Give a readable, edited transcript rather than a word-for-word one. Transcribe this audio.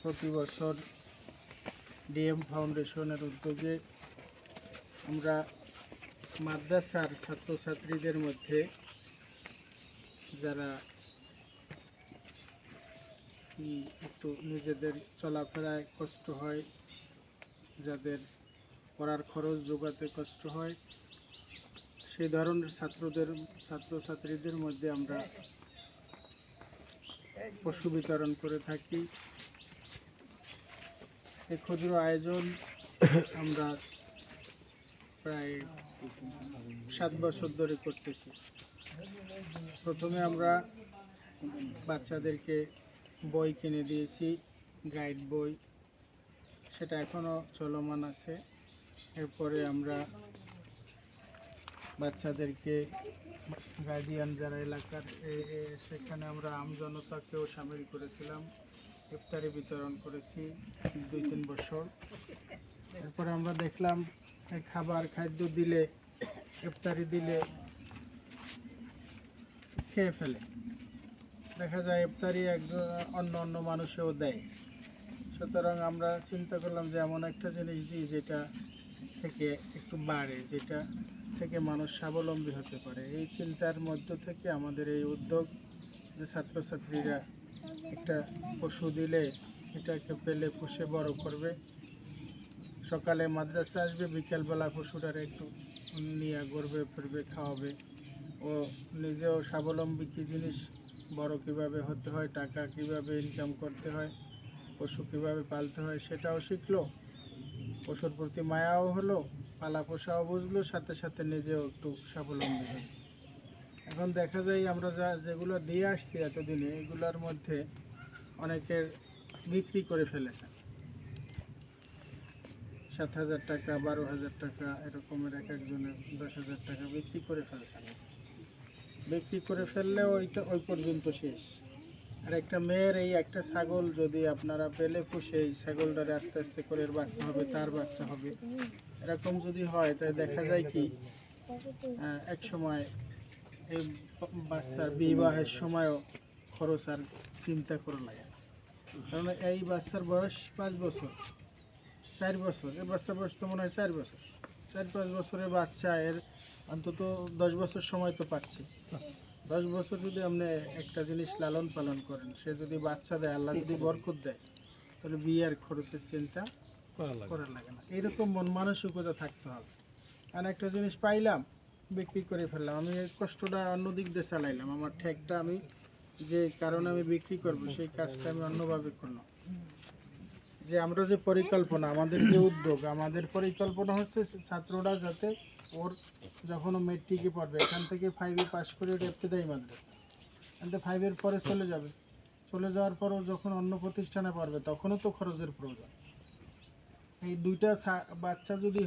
প্রতি বছর ডিএম ফাউন্ডেশনের উদ্যোগে আমরা মাদ্রাসার ছাত্রছাত্রীদের মধ্যে যারা একটু নিজেদের চলাফেরায় কষ্ট হয়, যাদের পড়ার খরচ জোগাতে কষ্ট হয়, সেই ধরনের ছাত্রছাত্রীদের মধ্যে আমরা পশু বিতরণ করে থাকি। এই ক্ষুদ্র আয়োজন আমরা প্রায় 7 বছর ধরে করতেছি। প্রথমে আমরা বাচ্চাদেরকে বই কিনে দিয়েছি, গাইড বই, সেটা এখনও চলমান আছে। এরপরে আমরা বাচ্চাদেরকে গার্ডিয়ান যারা এলাকার সেখানে আমরা আমজনতাকেও সামিল করেছিলাম, ইফতারি বিতরণ করেছি 2-3 বছর। এরপরে আমরা দেখলাম খাদ্য দিলে, ইফতারি দিলে খেয়ে ফেলে, দেখা যায় ইফতারি অন্য মানুষেও দেয়। সুতরাং আমরা চিন্তা করলাম যে এমন একটা জিনিস দিই যেটা থেকে একটু বাড়ে, যেটা থেকে মানুষ স্বাবলম্বী হতে পারে। এই চিন্তার মধ্য থেকে আমাদের এই উদ্যোগ যে ছাত্রছাত্রীরা একটা পশু দিলে এটাকে পেলে পুষে বড় করবে, সকালে মাদ্রাসা আসবে, বিকেলবেলা পশুটারে একটু নিয়ে ঘুরবে ফিরবে, খাওয়াবে, ও নিজেও স্বাবলম্বী কী জিনিস, বড় কীভাবে হতে হয়, টাকা কীভাবে ইনকাম করতে হয়, পশু কীভাবে পালতে হয় সেটাও শিখলো, পশুর প্রতি মায়াও হলো, পালা পোষাও বুঝলো, সাথে সাথে নিজেও একটু স্বাবলম্বী হলো। এখন দেখা যায় আমরা যেগুলো দিয়ে আসছি এতদিনে, এগুলোর মধ্যে অনেকের বিক্রি করে ফেলেছে। 7,000 টাকা, 12,000 টাকা এরকমের, এক একজনের 10,000 টাকা বিক্রি করে ফেলছে। বিক্রি করে ফেললে ওই পর্যন্ত শেষ। আর একটা মেয়ের এই একটা ছাগল যদি আপনারা পেলে পুষে, এই ছাগলটারে আস্তে আস্তে করে এর বাচ্চা হবে, তার বাচ্চা হবে, এরকম যদি হয় তাই দেখা যায় কি এক সময় এই বাচ্চার বিবাহের সময়ও খরচ আর চিন্তা করে লাগে না। কারণ এই বাচ্চার বয়স 5 বছর, 4 বছর, এই বাচ্চার বয়স তো মনে হয় 4 বছর, 4-5 বছরের বাচ্চা, এর অন্তত 10 বছর সময় তো পাচ্ছে। 10 বছর যদি আপনি একটা জিনিস লালন পালন করেন, সে যদি বাচ্চা দেয়, আল্লাহ যদি বরকত দেয়, তাহলে বিয়ের খরচের চিন্তা করা লাগে না। এইরকম মন মানসিকতা থাকতে হবে। কারণ একটা জিনিস পাইলাম, বিক্রি করে ফেললাম, আমি এই কষ্টটা অন্য দিক দিয়ে চালাইলাম, আমার ঠেকটা আমি যে কারণে আমি বিক্রি করব সেই কাজটা আমি অন্যভাবে করলাম। যে আমরা যে পরিকল্পনা, আমাদের যে উদ্যোগ, আমাদের পরিকল্পনা হচ্ছে ছাত্ররা যাতে ওর যখন ও মেট্রিকে পড়বে, এখান থেকে 5-এ পাস করে ইবতেদায়ী মাদ্রাসা, এখান থেকে 5-এর পরে চলে যাবে, চলে যাওয়ার পরও যখন অন্য প্রতিষ্ঠানে পড়বে তখনও তো খরচের প্রয়োজন। এই দুইটা বাচ্চা যদি